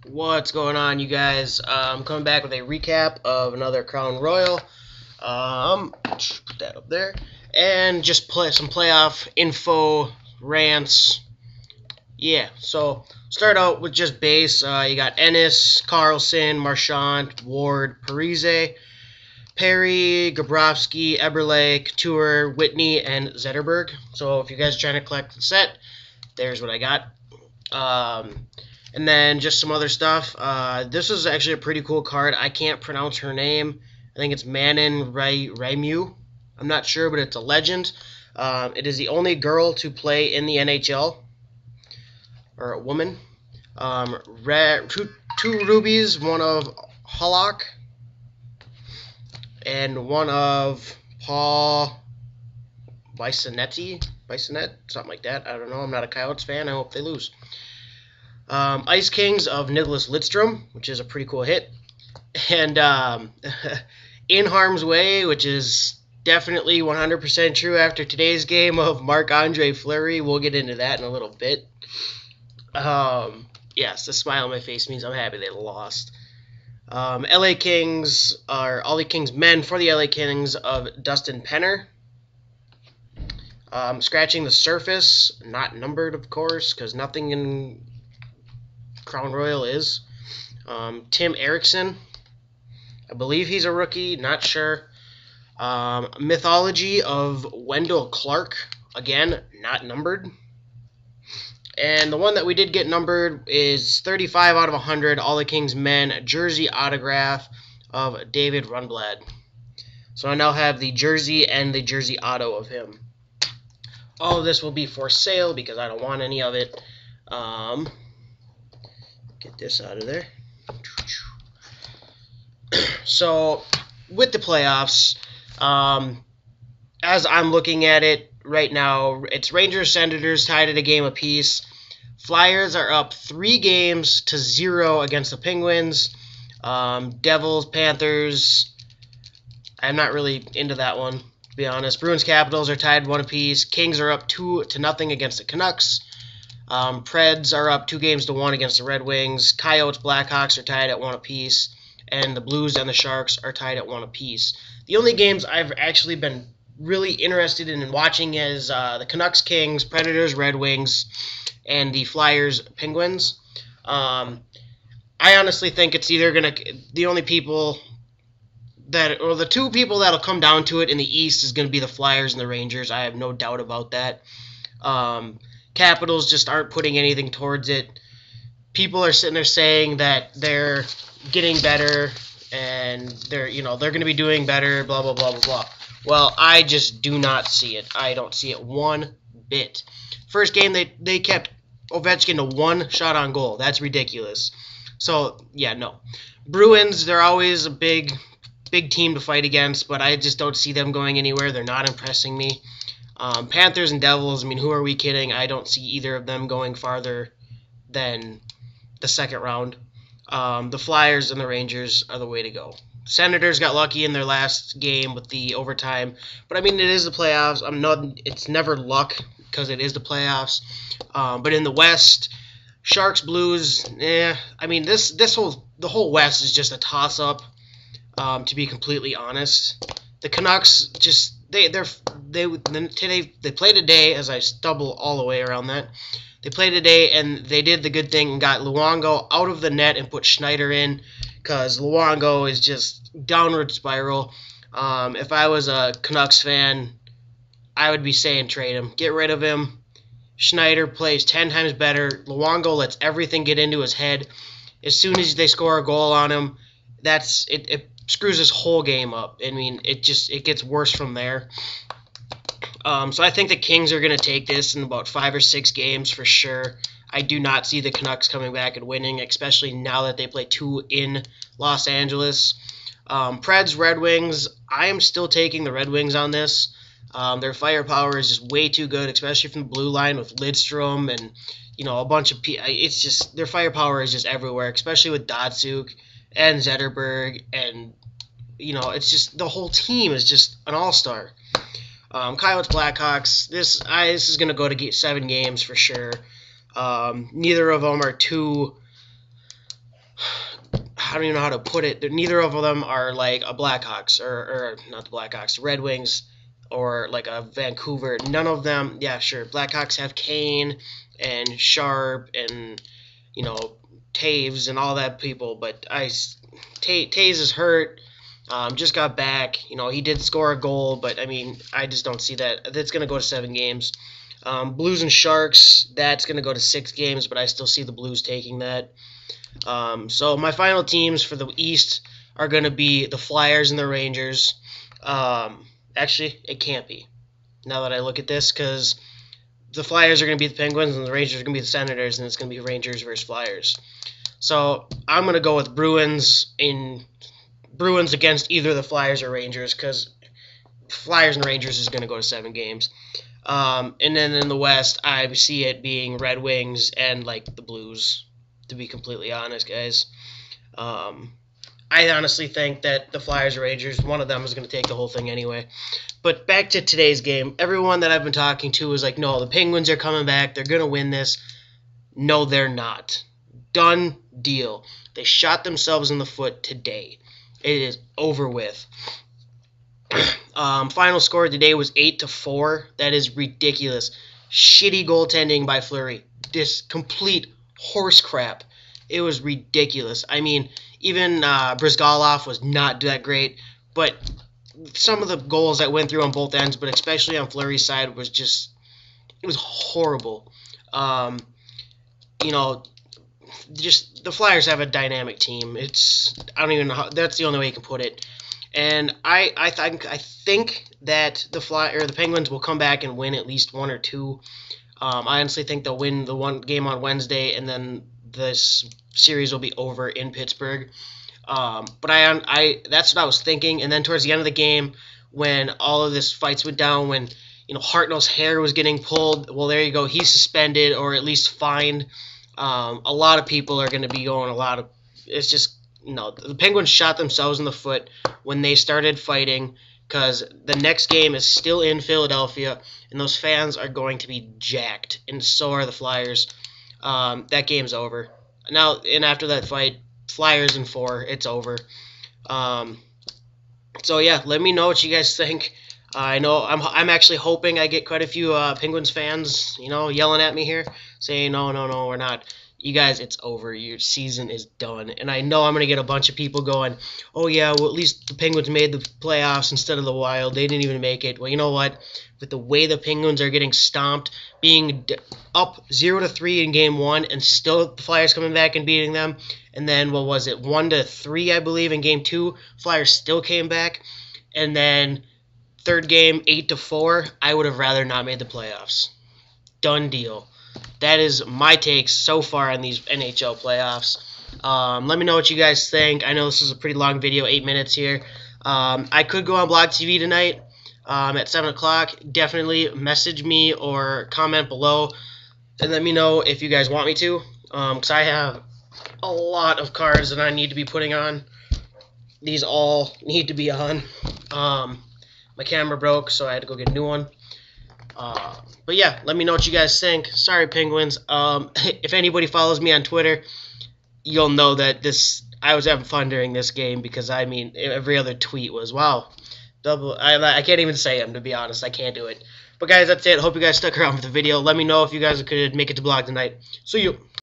What's going on, you guys? I'm coming back with a recap of another Crown Royal. Put that up there. And just play some playoff info, rants. Yeah, so start out with just base. You got Ennis, Carlson, Marchand, Ward, Parise, Perry, Gabrowski, Eberle, Couture, Whitney, and Zetterberg. So if you guys are trying to collect the set, there's what I got. And then just some other stuff. This is actually a pretty cool card. I can't pronounce her name. I think it's Manon Raimu. I'm not sure, but it's a legend. It is the only girl to play in the NHL, or a woman. Two rubies, one of Halak, and one of Paul Bisonetti, something like that. I don't know. I'm not a Coyotes fan. I hope they lose. Ice Kings of Nicholas Lidstrom, which is a pretty cool hit. And In Harm's Way, which is definitely 100% true after today's game of Marc-Andre Fleury. We'll get into that in a little bit. Yes, the smile on my face means I'm happy they lost. LA Kings are all the Kings men for the LA Kings of Dustin Penner. Scratching the Surface, not numbered, of course, because nothing in Crown Royal is. Tim Erickson, I believe he's a rookie, not sure. Mythology of Wendell Clark, again, not numbered. And the one that we did get numbered is 35 out of 100, All the Kings Men jersey autograph of David Rundblad. So I now have the jersey and the jersey auto of him. All of this will be for sale because I don't want any of it. Get this out of there. So, with the playoffs, as I'm looking at it right now, it's Rangers, Senators tied at a game apiece. Flyers are up 3-0 against the Penguins. Devils, Panthers, I'm not really into that one, to be honest. Bruins, Capitals are tied 1 apiece. Kings are up 2-0 against the Canucks. Preds are up 2-1 against the Red Wings. Coyotes, Blackhawks are tied at 1 apiece. And the Blues and the Sharks are tied at 1 apiece. The only games I've actually been really interested in watching is the Canucks, Kings, Predators, Red Wings, and the Flyers, Penguins. I honestly think it's either going to... The only people that... Or the two people that'll come down to it in the East is going to be the Flyers and the Rangers. I have no doubt about that. Capitals just aren't putting anything towards it. People are sitting there saying that they're getting better and they're going to be doing better, blah, blah, blah, blah, blah. Well, I just do not see it. I don't see it one bit. First game, they kept Ovechkin to 1 shot on goal. That's ridiculous. So, yeah, no. Bruins, they're always a big team to fight against, but I just don't see them going anywhere. They're not impressing me. Panthers and Devils, I mean, who are we kidding? I don't see either of them going farther than the second round. The Flyers and the Rangers are the way to go. Senators got lucky in their last game with the overtime, but I mean, it is the playoffs. It's never luck because it is the playoffs. But in the West, Sharks, Blues, I mean, the whole West is just a toss-up. To be completely honest, the Canucks just they played today, as I stumble all the way around that. They played today, and they did the good thing and got Luongo out of the net and put Schneider in, because Luongo is just downward spiral. If I was a Canucks fan, I would be saying trade him. Get rid of him. Schneider plays 10 times better. Luongo lets everything get into his head. As soon as they score a goal on him, it screws his whole game up. I mean, it gets worse from there. So I think the Kings are going to take this in about 5 or 6 games for sure. I do not see the Canucks coming back and winning, especially now that they play 2 in Los Angeles. Preds, Red Wings, I am still taking the Red Wings on this. Their firepower is just way too good, especially from the blue line with Lidstrom and a bunch of it's just their firepower is just everywhere, especially with Datsuk and Zetterberg, and it's just the whole team is just an all-star. Coyotes, Blackhawks, this is going to go to 7 games for sure. Neither of them are too I don't even know how to put it. Neither of them are like a Blackhawks or not the Blackhawks, Red Wings, or like a Vancouver. None of them. Yeah, sure. Blackhawks have Kane and Sharp and Taves and all that people, but Taves is hurt. Just got back. He did score a goal, but I mean, I just don't see that. That's going to go to 7 games. Blues and Sharks, that's going to go to 6 games, but I still see the Blues taking that. So my final teams for the East are going to be the Flyers and the Rangers. Actually, it can't be, now that I look at this, because the Flyers are going to be the Penguins and the Rangers are going to be the Senators, and it's going to be Rangers versus Flyers. So I'm going to go with Bruins against either the Flyers or Rangers, because Flyers and Rangers is going to go to 7 games. And then in the West, I see it being Red Wings and like the Blues, to be completely honest, guys. I honestly think that the Flyers or Rangers, one of them is going to take the whole thing anyway. But back to today's game, everyone that I've been talking to is like, no, the Penguins are coming back. They're going to win this. No, they're not. Done deal. They shot themselves in the foot today. It is over with. Final score today was 8-4. That is ridiculous. Shitty goaltending by Fleury. This complete horse crap. It was ridiculous. I mean, even Brizgalov was not that great, but some of the goals that went through on both ends, but especially on Fleury's side, was just, it was horrible. Just the Flyers have a dynamic team. I don't even know how, that's the only way you can put it. And I think that the Penguins will come back and win at least 1 or 2. I honestly think they'll win the one game on Wednesday, and then this series will be over in Pittsburgh. But that's what I was thinking. And then towards the end of the game, when all of this fights went down, when Hartnell's hair was getting pulled, well, there you go. He's suspended or at least fined. A lot of people are going to be going it's just, the Penguins shot themselves in the foot when they started fighting, because the next game is still in Philadelphia, and those fans are going to be jacked, and so are the Flyers. That game's over. Now, and after that fight, Flyers in 4, it's over. So yeah, let me know what you guys think. I know I'm actually hoping I get quite a few Penguins fans, yelling at me here, saying no, we're not. You guys, it's over. Your season is done. And I know I'm going to get a bunch of people going, oh yeah, well at least the Penguins made the playoffs instead of the Wild. They didn't even make it. Well, you know what? With the way the Penguins are getting stomped, being up 0-3 in Game 1, and still the Flyers coming back and beating them, and then, what was it, 1-3, I believe, in Game 2, Flyers still came back, and then third game, 8-4, I would have rather not made the playoffs. Done deal. That is my takes so far on these NHL playoffs. Let me know what you guys think. I know this is a pretty long video, 8 minutes here. I could go on Blog TV tonight at 7 o'clock. Definitely message me or comment below and let me know if you guys want me to. Because I have a lot of cards that I need to be putting on. These all need to be on. My camera broke, so I had to go get a new one. But yeah, let me know what you guys think. Sorry, Penguins. If anybody follows me on Twitter, you'll know that I was having fun during this game, because I mean, every other tweet was, wow, double. I can't even say them, to be honest. I can't do it. But guys, that's it. Hope you guys stuck around for the video. Let me know if you guys could make it to Blog tonight. See you.